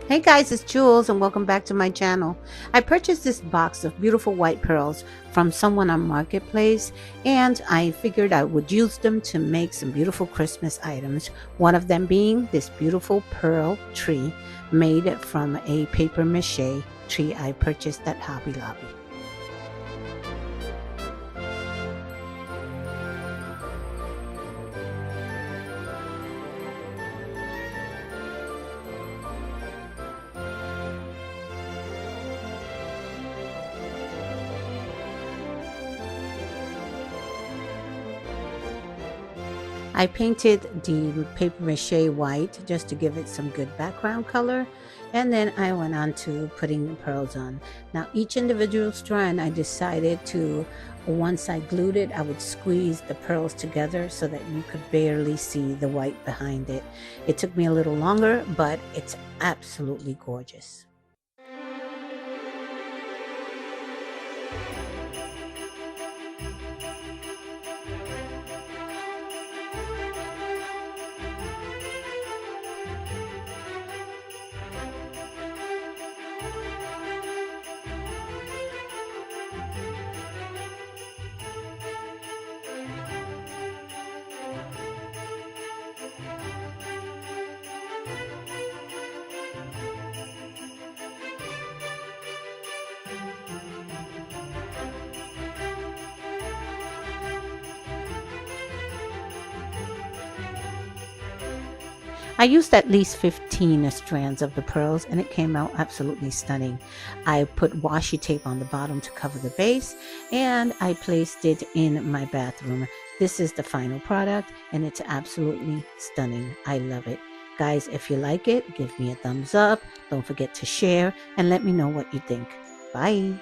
Hey guys, it's Jules and welcome back to my channel. I purchased this box of beautiful white pearls from someone on Marketplace, and I figured I would use them to make some beautiful Christmas items. One of them being this beautiful pearl tree made from a paper mache tree I purchased at Hobby Lobby. I painted the paper mache white just to give it some good background color, and then I went on to putting the pearls on. Now each individual strand I decided to, once I glued it, I would squeeze the pearls together so that you could barely see the white behind it. It took me a little longer, but it's absolutely gorgeous. I used at least 15 strands of the pearls and it came out absolutely stunning. I put washi tape on the bottom to cover the base and I placed it in my bathroom. This is the final product and it's absolutely stunning. I love it. Guys, if you like it, give me a thumbs up. Don't forget to share and let me know what you think. Bye.